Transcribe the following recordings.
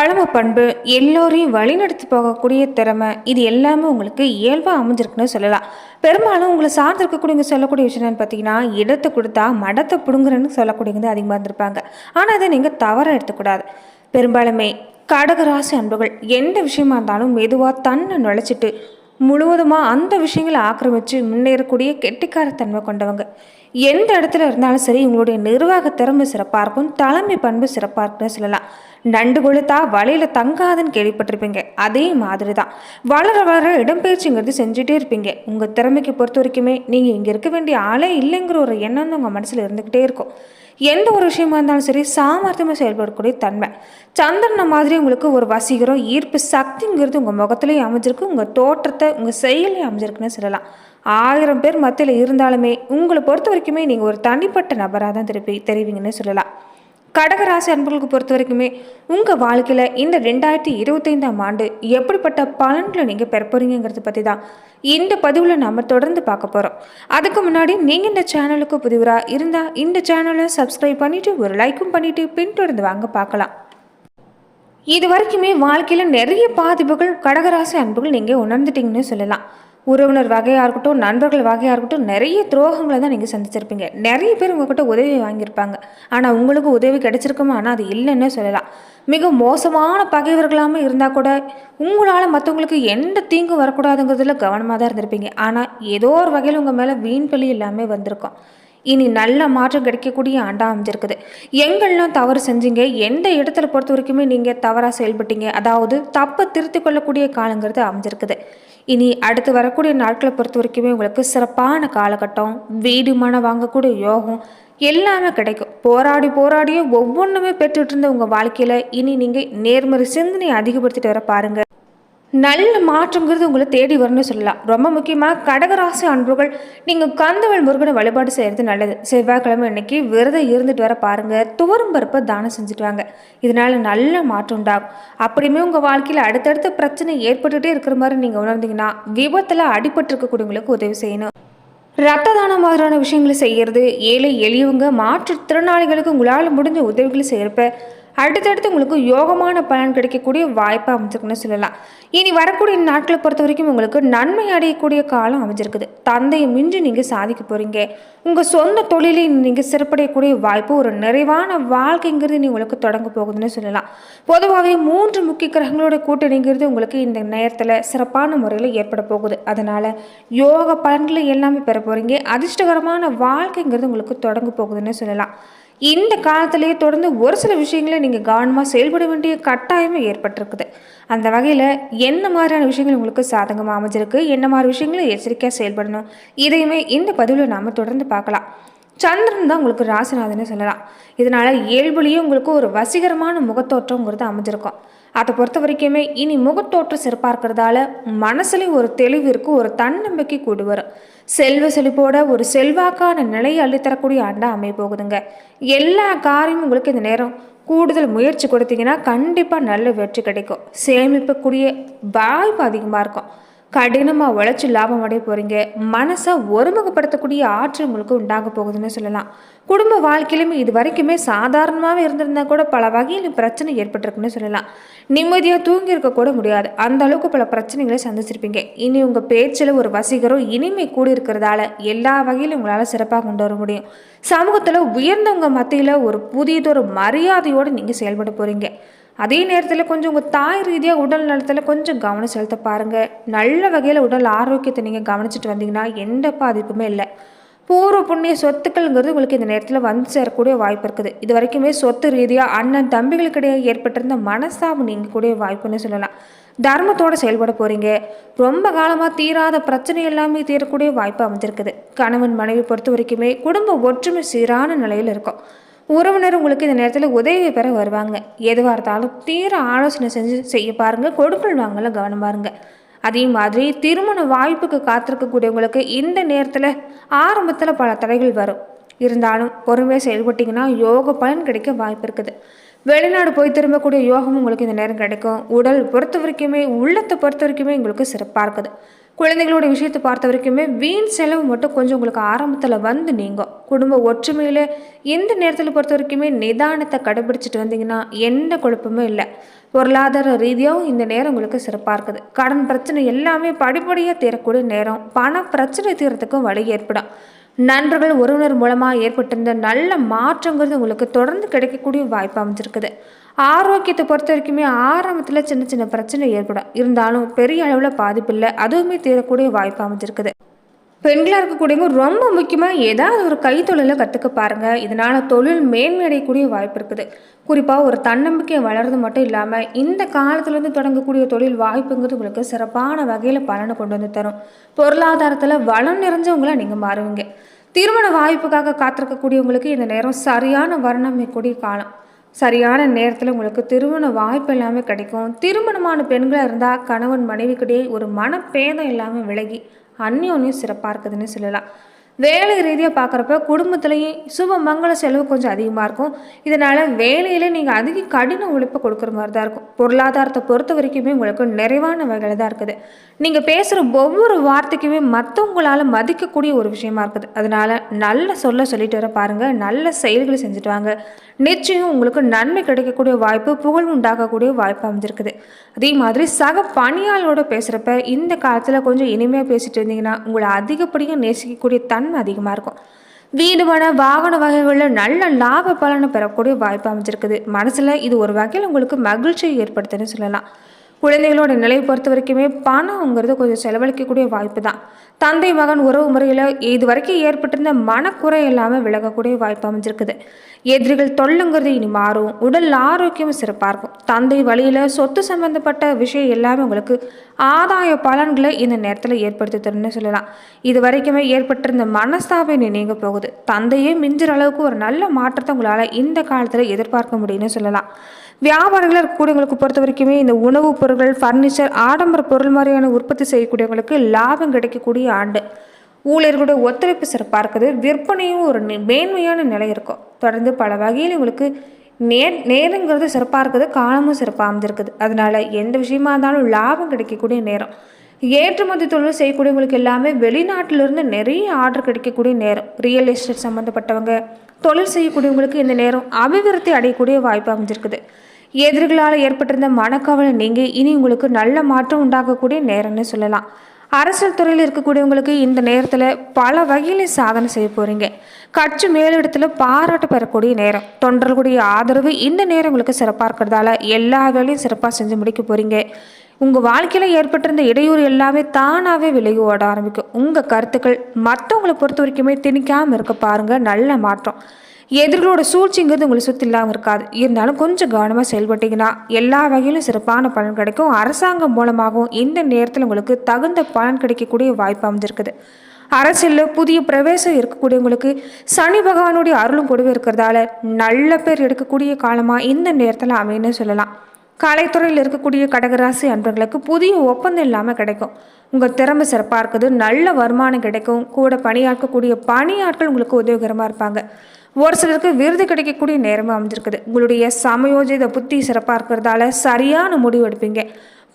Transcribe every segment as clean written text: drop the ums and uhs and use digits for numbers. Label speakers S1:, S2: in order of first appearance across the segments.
S1: பழமை பண்பு, எல்லோரையும் வழிநடத்தி போகக்கூடிய திறமை, இது எல்லாமே உங்களுக்கு இயல்பாக அமைஞ்சிருக்குன்னு சொல்லலாம். பெரும்பாலும் உங்களை சார்ந்து இருக்கக்கூடியவங்க சொல்லக்கூடிய விஷயம் என்னன்னு பார்த்தீங்கன்னா, இடத்தை கொடுத்தா மடத்தை பிடுங்குறேன்னு சொல்லக்கூடியவங்க அதிகமாக இருந்திருப்பாங்க. ஆனால் அதை நீங்கள் தவறாக எடுத்துக்கூடாது. பெரும்பாலுமே கடகராசி அன்புகள் எந்த விஷயமா இருந்தாலும் மெதுவாக தன்னை நுழைச்சிட்டு முழுவதுமாக அந்த விஷயங்களை ஆக்கிரமித்து முன்னேறக்கூடிய கெட்டிக்காரத்தன்மை கொண்டவங்க. எந்த இடத்துல இருந்தாலும் சரி, உங்களுடைய நிர்வாக திறமை சிறப்பாக இருக்கும், தலைமை பண்பு சிறப்பாக இருக்குன்னு சொல்லலாம். நண்டு கொளுத்தா வலையில் தங்காதுன்னு கேள்விப்பட்டிருப்பீங்க. அதே மாதிரி தான் வளர வளர இடம்பெயர்ச்சிங்கிறது செஞ்சுட்டே இருப்பீங்க. உங்கள் திறமைக்கு பொறுத்த வரைக்குமே நீங்கள் இங்கே இருக்க வேண்டிய ஆளே இல்லைங்கிற ஒரு எண்ணம் தான் உங்கள் மனசில் இருந்துக்கிட்டே இருக்கும். எந்த ஒரு விஷயமா இருந்தாலும் சரி, சாமர்த்தியமாக செயல்படக்கூடிய தன்மை. சந்திரனை மாதிரி உங்களுக்கு ஒரு வசீகரம், ஈர்ப்பு சக்திங்கிறது உங்கள் முகத்துலேயும் அமைஞ்சிருக்கு, உங்கள் தோற்றத்தை உங்கள் செயலையும் அமைஞ்சிருக்குன்னு சொல்லலாம். 1000 பேர் மத்தியில் இருந்தாலுமே உங்களை பொறுத்த வரைக்குமே நீங்கள் ஒரு தனிப்பட்ட நபராக தான் தெரிவிங்கன்னு சொல்லலாம். கடகராசி அன்பர்களுக்கு பொறுத்த வரைக்குமே உங்கள் வாழ்க்கையில் இந்த 2025ஆம் ஆண்டு எப்படிப்பட்ட பலன்களை நீங்கள் பெற போகிறீங்கிறத பற்றி தான் இந்த பதிவில் நம்ம தொடர்ந்து பார்க்க போகிறோம். அதுக்கு முன்னாடி நீங்கள் இந்த சேனலுக்கு புதிவராக இருந்தால் இந்த சேனலை சப்ஸ்கிரைப் பண்ணிவிட்டு ஒரு லைக்கும் பண்ணிவிட்டு பின்தொடர்ந்து வாங்க பார்க்கலாம். இது வரைக்குமே வாழ்க்கையில் நிறைய பாதிப்புகள் கடகராசி அன்புகள் நீங்கள் உணர்ந்துட்டீங்கன்னு சொல்லலாம். உறவினர் வகையாக இருக்கட்டும், நண்பர்கள் வகையாக இருக்கட்டும், நிறைய துரோகங்களை தான் நீங்கள் சந்திச்சிருப்பீங்க. நிறைய பேர் உங்கள்கிட்ட உதவி வாங்கியிருப்பாங்க. ஆனால் உங்களுக்கு உதவி கிடைச்சிருக்குமா? ஆனால் அது இல்லைன்னு சொல்லலாம். மிக மோசமான பகைவர்களாமல் இருந்தால் கூட உங்களால் மற்றவங்களுக்கு எந்த தீங்கும் வரக்கூடாதுங்கிறதுல கவனமாக தான் இருந்திருப்பீங்க. ஆனால் ஏதோ ஒரு வகையில் உங்கள் மேலே வீண் பழி எல்லாமே வந்திருக்கும். இனி நல்ல மாற்றம் கிடைக்கக்கூடிய ஆண்டாக அமைஞ்சிருக்குது. எங்கெல்லாம் தவறு செஞ்சீங்க, எந்த இடத்துல பொறுத்த வரைக்குமே நீங்கள் தவறாக செயல்பட்டீங்க, அதாவது தப்பை திருத்தி கொள்ளக்கூடிய காலங்கிறது அமைஞ்சிருக்குது. இனி அடுத்து வரக்கூடிய நாட்களை பொறுத்த வரைக்குமே உங்களுக்கு சிறப்பான காலகட்டம், வீடு மனம் வாங்கக்கூடிய யோகம் எல்லாமே கிடைக்கும். போராடியே ஒவ்வொன்றுமே பெற்றுட்டு இருந்த உங்கள் வாழ்க்கையில் இனி நீங்கள் நேர்மறை சிந்தனையை அதிகப்படுத்திட்டு வர பாருங்கள். நல்ல மாற்றங்கிறது உங்களை தேடி வரணும்னு சொல்லலாம். ரொம்ப முக்கியமாக கடகராசி அன்புகள் நீங்கள் கந்தவேல் முருகனை வழிபாடு செய்கிறது நல்லது. செவ்வாய்க்கிழமை இன்னைக்கு விரதம் இருந்துட்டு வர பாருங்கள். துவரம் பருப்பை தானம் செஞ்சுட்டு வாங்க. இதனால் நல்ல மாற்றம் உண்டாகும். அப்படியுமே உங்கள் வாழ்க்கையில் அடுத்தடுத்த பிரச்சனை ஏற்பட்டுகிட்டே இருக்கிற மாதிரி நீங்கள் உணர்ந்தீங்கன்னா விபத்தில் அடிபட்டு இருக்கக்கூடியவங்களுக்கு உதவி செய்யணும். ரத்த தானம் மாதிரியான விஷயங்களை செய்கிறது, ஏழை எளியவங்க மாற்றுத்திறனாளிகளுக்கு உங்களால் முடிஞ்ச உதவிகளை செய்கிறப்ப அடுத்தடுத்து உங்களுக்கு யோகமான பலன் கிடைக்கக்கூடிய வாய்ப்பாக அமைஞ்சிருக்குன்னு சொல்லலாம். இனி வரக்கூடிய நாட்களை பொறுத்த வரைக்கும் உங்களுக்கு நன்மை அடையக்கூடிய காலம் அமைஞ்சிருக்குது. தந்தையை மிஞ்சி நீங்கள் சாதிக்க போகிறீங்க. உங்கள் சொந்த தொழிலை நீங்கள் சிறப்படையக்கூடிய வாய்ப்பு, ஒரு நிறைவான வாழ்க்கைங்கிறது உங்களுக்கு தொடங்க போகுதுன்னு சொல்லலாம். பொதுவாகவே 3 முக்கிய கிரகங்களோட கூட்டணிங்கிறது உங்களுக்கு இந்த நேரத்தில் சிறப்பான முறையில் ஏற்பட போகுது. அதனால் யோக பலன்களை எல்லாமே பெற போகிறீங்க. அதிர்ஷ்டகரமான வாழ்க்கைங்கிறது உங்களுக்கு தொடங்க போகுதுன்னு சொல்லலாம். இந்த காலத்திலேயே தொடர்ந்து ஒரு சில விஷயங்களை நீங்கள் கவனமாக செயல்பட வேண்டிய கட்டாயமே ஏற்பட்டிருக்குது. அந்த வகையில் என்ன மாதிரியான விஷயங்கள் உங்களுக்கு சாதகமாக அமைஞ்சிருக்கு, என்ன மாதிரி விஷயங்களை எச்சரிக்கையாக செயல்படணும், இதையுமே இந்த பதிவில் நாம் தொடர்ந்து பார்க்கலாம். சந்திரன் தான் உங்களுக்கு ராசிநாதன்னு சொல்லலாம். இதனால் இயல்புலேயே உங்களுக்கு ஒரு வசீகரமான முகத்தோற்றங்கிறது அமைஞ்சிருக்கும். அதை பொறுத்த வரைக்குமே இனி முகத்தோற்றம் சிறப்பாக இருக்கிறதால மனசுலேயும் ஒரு தெளிவு இருக்குது, ஒரு தன்னம்பிக்கை கூடி வரும். செல்வ செழிப்போட ஒரு செல்வாக்கான நிலையை அள்ளித்தரக்கூடிய ஆண்டாக அமைய போகுதுங்க. எல்லா காரியமும் உங்களுக்கு இந்த நேரம் கூடுதல் முயற்சி கொடுத்தீங்கன்னா கண்டிப்பாக நல்ல வெற்றி கிடைக்கும். சேமிப்பக்கூடிய வாய்ப்பு அதிகமாக இருக்கும். கடினமாக உழைச்சி லாபம் அடைய போகிறீங்க. மனசை ஒருமுகப்படுத்தக்கூடிய ஆற்றல் உங்களுக்கு உண்டாக போகுதுன்னு சொல்லலாம். குடும்ப வாழ்க்கையிலுமே இது வரைக்குமே சாதாரணமாகவே இருந்திருந்தால் கூட பல வகையில் பிரச்சனை ஏற்பட்டிருக்குன்னு சொல்லலாம். நிம்மதியாக தூங்கி இருக்க கூட முடியாது, அந்த அளவுக்கு பல பிரச்சனைகளை சந்திச்சிருப்பீங்க. இனி உங்கள் பேச்சில் ஒரு வசீகரம் இனிமை கூடி இருக்கிறதால எல்லா வகையிலும் உங்களால் சிறப்பாக கொண்டு வர முடியும். சமூகத்தில் உயர்ந்தவங்க மத்தியில் ஒரு புதியதொரு மரியாதையோடு நீங்கள் செயல்பட போகிறீங்க. அதே நேரத்தில் கொஞ்சம் உங்கள் தாய் ரீதியாக உடல் நலத்தில் கொஞ்சம் கவனம் செலுத்த பாருங்கள். நல்ல வகையில் உடல் ஆரோக்கியத்தை நீங்கள் கவனிச்சுட்டு வந்தீங்கன்னா எந்த பாதிப்புமே இல்லை. பூர்வ புண்ணிய சொத்துக்கள்ங்கிறது உங்களுக்கு இந்த நேரத்தில் வந்து சேரக்கூடிய வாய்ப்பு இருக்குது. இது வரைக்குமே சொத்து ரீதியாக அண்ணன் தம்பிகளுக்கிடையே ஏற்பட்டிருந்த மனஸ்தாபம் நீங்கக்கூடிய வாய்ப்புன்னு சொல்லலாம். தர்மத்தோடு செயல்பட போகிறீங்க. ரொம்ப காலமாக தீராத பிரச்சனை எல்லாமே தீரக்கூடிய வாய்ப்பு அமைஞ்சிருக்குது. கணவன் மனைவி பொறுத்த வரைக்குமே குடும்ப ஒற்றுமை சீரான நிலையில் இருக்கும். உறவினர் உங்களுக்கு இந்த நேரத்தில் உதவி பெற வருவாங்க. எதுவாக இருந்தாலும் தீர ஆலோசனை செஞ்சு செய்ய பாருங்கள். கொடுக்கல் வாங்கல கவனமாக இருங்க. அதே மாதிரி திருமண வாய்ப்புக்கு காத்திருக்கக்கூடியவங்களுக்கு இந்த நேரத்தில் ஆரம்பத்தில் பல தடைகள் வரும். இருந்தாலும் பொறுமையாக செயல்பட்டிங்கன்னா யோக பலன் கிடைக்க வாய்ப்பு இருக்குது. வெளிநாடு போய் திரும்பக்கூடிய யோகம் உங்களுக்கு இந்த நேரம் கிடைக்கும். உடல் பொறுத்த வரைக்குமே உள்ளத்தை பொறுத்த வரைக்குமே உங்களுக்கு சிறப்பாக இருக்குது. குழந்தைகளோட விஷயத்தை பார்த்த வரைக்குமே வீண் செலவு மட்டும் கொஞ்சம் உங்களுக்கு ஆரம்பத்தில் வந்து நீங்கும். குடும்ப ஒற்றுமையில் இந்த நேரத்தில் பொறுத்த வரைக்குமே நிதானத்தை கடைபிடிச்சிட்டு வந்தீங்கன்னா எந்த குழப்பமும் இல்லை. பொருளாதார ரீதியாகவும் இந்த நேரம் உங்களுக்கு சிறப்பாக இருக்குது. கடன் பிரச்சனை எல்லாமே படிப்படியாக தீரக்கூடிய நேரம். பண பிரச்சனை தீரத்துக்கும் வழி ஏற்படும். நண்பர்கள் உறவினர் மூலமாக ஏற்பட்டிருந்த நல்ல மாற்றங்கிறது உங்களுக்கு தொடர்ந்து கிடைக்கக்கூடிய வாய்ப்பு அமைஞ்சிருக்குது. ஆரோக்கியத்தை பொறுத்த வரைக்குமே ஆரம்பத்தில் சின்ன சின்ன பிரச்சனை ஏற்படும். இருந்தாலும் பெரிய அளவில் பாதிப்பு இல்லை. அதுவுமே தீரக்கூடிய வாய்ப்பு அமைஞ்சிருக்குது. பெண்களாக இருக்கக்கூடியவங்க ரொம்ப முக்கியமாக ஏதாவது ஒரு கைத்தொழிலை கற்றுக்க பாருங்கள். இதனால் தொழில் மேன்மை அடையக்கூடிய வாய்ப்பு இருக்குது. குறிப்பாக ஒரு தன்னம்பிக்கை வளர்றது மட்டும் இல்லாமல் இந்த காலத்துலேருந்து தொடங்கக்கூடிய தொழில் வாய்ப்புங்கிறது உங்களுக்கு சிறப்பான வகையில் பலனை கொண்டு வந்து தரும். பொருளாதாரத்தில் வளம் நிறைஞ்சவங்கள நீங்கள் மாறுவீங்க. திருமண வாய்ப்புக்காக காத்திருக்கக்கூடியவங்களுக்கு இந்த நேரம் சரியான வர்ணமைக்கூடிய காலம். சரியான நேரத்தில் உங்களுக்கு திருமண வாய்ப்பு எல்லாமே கிடைக்கும். திருமணமான பெண்களாக இருந்தால் கணவன் மனைவிக்கிடையே ஒரு மனப்பேதம் இல்லாமல் விலகி அந்யோன்யம் சிறப்பாக இருக்குதுன்னு சொல்லலாம். வேலை ரீதியாக பார்க்குறப்ப குடும்பத்துலேயும் சுப மங்கள செலவு கொஞ்சம் அதிகமாக இருக்கும். இதனால் வேலையில் நீங்கள் அதிக கடின உழைப்பை கொடுக்குற மாதிரி தான் இருக்கும். பொருளாதாரத்தை பொறுத்த வரைக்குமே உங்களுக்கு நிறைவான வகையில் தான் இருக்குது. நீங்கள் பேசுகிற ஒவ்வொரு வார்த்தைக்குமே மற்றவங்களால் மதிக்கக்கூடிய ஒரு விஷயமா இருக்குது. அதனால் நல்ல சொல்லிட்டு வர பாருங்கள். நல்ல செயல்களை செஞ்சுட்டு வாங்க. நிச்சயம் உங்களுக்கு நன்மை கிடைக்கக்கூடிய வாய்ப்பு, புகழ் உண்டாகக்கூடிய வாய்ப்பு அமைஞ்சிருக்குது. அதே மாதிரி சக பணியாளரோட பேசுகிறப்ப இந்த காலத்தில் கொஞ்சம் இனிமையாக பேசிட்டு இருந்தீங்கன்னா உங்களை அதிகப்படியாக நேசிக்கக்கூடிய தன்மை அதிகமாக இருக்கும். வீடு வாகன வகைகளில் நல்ல லாப பலனை பெறக்கூடிய வாய்ப்பு அமைஞ்சிருக்குது. மனசில் இது ஒரு வகையில் உங்களுக்கு மகிழ்ச்சியை ஏற்படுத்துன்னு சொல்லலாம். குழந்தைகளோட நிலையை பொறுத்த வரைக்குமே பணங்கிறது கொஞ்சம் செலவழிக்கக்கூடிய வாய்ப்பு தான். தந்தை மகன் உறவு முறையில் இது வரைக்கும் ஏற்பட்டிருந்த மனக்குறை இல்லாமல் விலகக்கூடிய வாய்ப்பு அமைஞ்சிருக்குது. எதிரிகள் தொல்லுங்கிறது இனி மாறும். உடல் ஆரோக்கியமும் சிறப்பாக இருக்கும். தந்தை வழியில் சொத்து சம்பந்தப்பட்ட விஷயம் எல்லாமே உங்களுக்கு ஆதாய பலன்களை இந்த நேரத்தில் ஏற்படுத்தி தரும்னு சொல்லலாம். இது வரைக்குமே ஏற்பட்டிருந்த மனஸ்தாபம் நீங்க போகுது. தந்தையே மிஞ்சுற அளவுக்கு ஒரு நல்ல மாற்றத்தை உங்களால் இந்த காலத்தில் எதிர்பார்க்க முடியும்னு சொல்லலாம். வியாபாரங்கள் இருக்கக்கூடியவங்களுக்கு பொறுத்த வரைக்குமே இந்த உணவுப் பொருட்கள், ஃபர்னிச்சர், ஆடம்பர பொருள் மாதிரியான உற்பத்தி செய்யக்கூடியவங்களுக்கு லாபம் கிடைக்கக்கூடிய ஆண்டு. ஊழியர்களுடைய ஒத்துழைப்பு சிறப்பாக இருக்குது. விற்பனையும் ஒரு மேன்மையான நிலை இருக்கும். தொடர்ந்து பல வகையில் உங்களுக்கு நேரங்கிறது சிறப்பாக இருக்குது. காலமும் சிறப்பாக அமைஞ்சிருக்குது. அதனால் எந்த விஷயமா இருந்தாலும் லாபம் கிடைக்கக்கூடிய நேரம். ஏற்றுமதி தொழில் செய்யக்கூடியவங்களுக்கு எல்லாமே வெளிநாட்டிலிருந்து நிறைய ஆர்டர் கிடைக்கக்கூடிய நேரம். ரியல் எஸ்டேட் சம்மந்தப்பட்டவங்க தொழில் செய்யக்கூடியவங்களுக்கு இந்த நேரம் அபிவிருத்தி அடையக்கூடிய வாய்ப்பு அமைஞ்சிருக்குது. எதிரிகளால் ஏற்பட்டிருந்த மனக்கவலை நீங்கி இனி உங்களுக்கு நல்ல மாற்றம் உண்டாகக்கூடிய நேரம்னு சொல்லலாம். அரசியல் துறையில் இருக்கக்கூடியவங்களுக்கு இந்த நேரத்தில் பல வகையில சாதனை செய்ய போகிறீங்க. கட்சி மேலிடத்தில் பாராட்டு பெறக்கூடிய நேரம். தொண்டர்களுடைய ஆதரவு இந்த நேரம் உங்களுக்கு சிறப்பாக இருக்கிறதால எல்லா வேலையும் சிறப்பாக செஞ்சு முடிக்க போகிறீங்க. உங்கள் வாழ்க்கையில் ஏற்பட்டிருந்த இடையூறு எல்லாமே தானாகவே விலகி ஓட ஆரம்பிக்கும். உங்கள் கருத்துக்கள் மற்றவங்களை பொறுத்த வரைக்குமே திணிக்காமல் இருக்க பாருங்கள். நல்ல மாற்றம். எதிர்களோட சூழ்ச்சிங்கிறது உங்களை சுற்றி இல்லாமல் இருக்காது. இருந்தாலும் கொஞ்சம் கவனமாக செயல்பட்டீங்கன்னா எல்லா வகையிலும் சிறப்பான பலன் கிடைக்கும். அரசாங்கம் மூலமாகவும் இந்த நேரத்தில் உங்களுக்கு தகுந்த பலன் கிடைக்கக்கூடிய வாய்ப்பு அமைஞ்சிருக்குது. அரசியலில் புதிய பிரவேசம் இருக்கக்கூடியவங்களுக்கு சனி பகவானுடைய அருளும் கூடவே இருக்கிறதால நல்ல பேர் எடுக்கக்கூடிய காலமாக இந்த நேரத்தில் அமைன்னு சொல்லலாம். கலைத்துறையில் இருக்கக்கூடிய கடகராசி அன்பர்களுக்கு புதிய ஒப்பந்தம் இல்லாமல் கிடைக்கும். உங்கள் திறமை சிறப்பாக இருக்குது. நல்ல வருமானம் கிடைக்கும். கூட பணியாற்றக்கூடிய பணியாட்கள் உங்களுக்கு உதவிகரமாக இருப்பாங்க. ஒரு சிலருக்கு விருது கிடைக்கக்கூடிய நேரமாக அமைஞ்சிருக்குது. உங்களுடைய சமயோஜித புத்தி சிறப்பாக இருக்கிறதால சரியான முடிவு எடுப்பீங்க.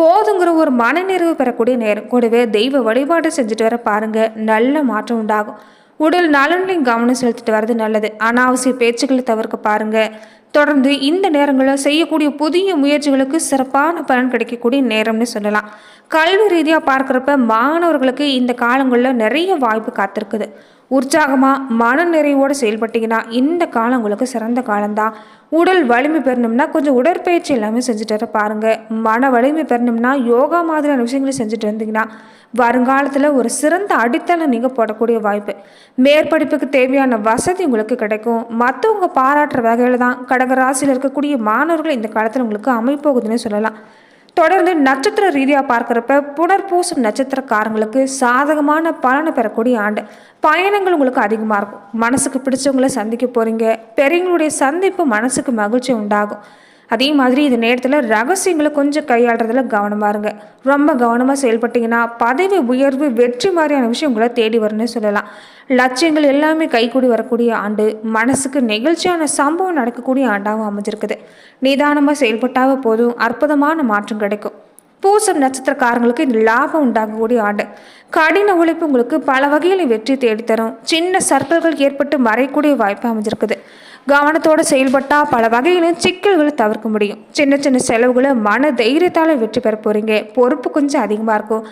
S1: போதுங்கிற ஒரு மனநிறைவு பெறக்கூடிய நேரம். கூடவே தெய்வ வழிபாடு செஞ்சுட்டு வர பாருங்கள். நல்ல மாற்றம் உண்டாகும். உடல் நலன்லையும் கவனம் செலுத்திட்டு வர்றது நல்லது. அனாவசிய பேச்சுக்களை தவிர்க்க பாருங்கள். தொடர்ந்து இந்த நேரங்களில் செய்யக்கூடிய புதிய முயற்சிகளுக்கு சிறப்பான பலன் கிடைக்கக்கூடிய நேரம்னு சொல்லலாம். கல்வி ரீதியாக பார்க்குறப்ப மாணவர்களுக்கு இந்த காலங்களில் நிறைய வாய்ப்பு காத்திருக்குது. உற்சாகமாக மன நிறைவோடு செயல்பட்டீங்கன்னா இந்த காலம் உங்களுக்கு சிறந்த காலம்தான். உடல் வலிமை பெறணும்னா கொஞ்சம் உடற்பயிற்சி எல்லாமே செஞ்சுட்டு வர பாருங்கள். மன வலிமை பெறணும்னா யோகா மாதிரியான விஷயங்களை செஞ்சுட்டு வந்தீங்கன்னா வருங்காலத்தில் ஒரு சிறந்த அடித்தளம் நீங்கள் போடக்கூடிய வாய்ப்பு. மேற்படிப்புக்கு தேவையான வசதி உங்களுக்கு கிடைக்கும். மற்றவங்க பாராட்டுற வகையில் தான் கடகராசியில் இருக்கக்கூடிய மாணவர்கள் இந்த காலத்தில் உங்களுக்கு அமைப்போகுதுன்னு சொல்லலாம். தொடர்ந்து நட்சத்திர ரீதியாக பார்க்குறப்ப புனர்பூசம் நட்சத்திரக்காரங்களுக்கு சாதகமான பலனை பெறக்கூடிய ஆண்டு. பயணங்கள் உங்களுக்கு அதிகமாக இருக்கும். மனசுக்கு பிடிச்சவங்களை சந்திக்க போகிறீங்க. பெரியவங்களுடைய சந்திப்பு மனசுக்கு மகிழ்ச்சி உண்டாகும். அதே மாதிரி இந்த நேரத்தில் ரகசியங்களை கொஞ்சம் கையாளுறதுல கவனமாக இருங்க. ரொம்ப கவனமாக செயல்பட்டீங்கன்னா பதவி உயர்வு, வெற்றி மாதிரியான விஷயம் உங்களை தேடி வரும்னு சொல்லலாம். லட்சியங்கள் எல்லாமே கைகூடி வரக்கூடிய ஆண்டு. மனசுக்கு நெகிழ்ச்சியான சம்பவம் நடக்கக்கூடிய ஆண்டாகவும் அமைஞ்சிருக்குது. நிதானமாக செயல்பட்டாவே போதும், அற்புதமான மாற்றம் கிடைக்கும். பூசம் நட்சத்திரக்காரங்களுக்கு இந்த லாபம் உண்டாகக்கூடிய ஆண்டு. கடின உழைப்பு உங்களுக்கு பல வகையில் வெற்றி தேடித்தரும். சின்ன சர்க்கிள்கள் ஏற்பட்டு மறைக்கூடிய வாய்ப்பு அமைஞ்சிருக்குது. கவனத்தோடு செயல்பட்டால் பல வகையிலும் சிக்கல்களை தவிர்க்க முடியும். சின்ன சின்ன செலவுகளை மன தைரியத்தால் வெற்றி பெற போகிறீங்க. பொறுப்பு கொஞ்சம் அதிகமாக இருக்கும்.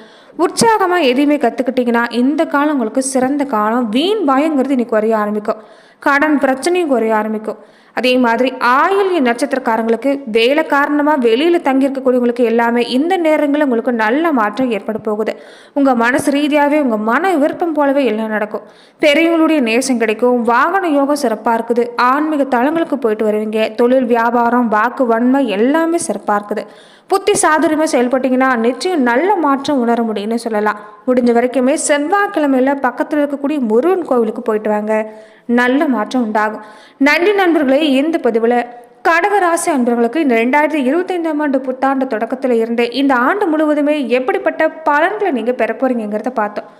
S1: உற்சாகமாக எதையுமே கற்றுக்கிட்டிங்கன்னா இந்த காலம் உங்களுக்கு சிறந்த காலம். வீண் பயங்கிறது இன்னைக்கு குறைய ஆரம்பிக்கும். கடன் பிரச்சனையும் குறைய ஆரம்பிக்கும். அதே மாதிரி ஆயில்ய நட்சத்திரக்காரங்களுக்கு வேலை காரணமாக வெளியில் தங்கியிருக்கக்கூடியவங்களுக்கு எல்லாமே இந்த நேரங்களில் உங்களுக்கு நல்ல மாற்றம் ஏற்பட போகுது. உங்கள் மனசு ரீதியாகவே உங்கள் மன விருப்பம் போலவே எல்லாம் நடக்கும். பெரியவங்களுடைய நேசம் கிடைக்கும். வாகன யோகம் சிறப்பாக இருக்குது. ஆன்மீக தலங்களுக்கு போயிட்டு வருவீங்க. தொழில் வியாபாரம் வாக்கு வன்மை எல்லாமே சிறப்பாக இருக்குது. புத்தி சாதுரியமாக செயல்பட்டீங்கன்னா நிச்சயம் நல்ல மாற்றம் உணர முடியும்னு சொல்லலாம். முடிஞ்ச வரைக்குமே செவ்வாய்க்கிழமையில் பக்கத்தில் இருக்கக்கூடிய முருகன் கோவிலுக்கு போயிட்டு வாங்க. நல்ல மாற்றம் உண்டாகும். நன்றி நண்பர்களே. இந்த பதிவில் கடகராசி அன்பர்களுக்கு இந்த 2025ஆம் ஆண்டு புத்தாண்டு தொடக்கத்தில் இருந்தே இந்த ஆண்டு முழுவதுமே எப்படிப்பட்ட பலன்களை நீங்கள் பெற போறீங்கிறத பார்த்தோம்.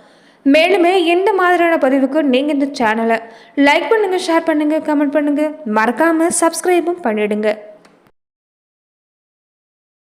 S1: மேலுமே இந்த மாதிரியான பதிவுக்கு நீங்கள் இந்த சேனலை லைக் பண்ணுங்கள், ஷேர் பண்ணுங்கள், கமெண்ட் பண்ணுங்கள், மறக்காமல் சப்ஸ்கிரைபும் பண்ணிடுங்க.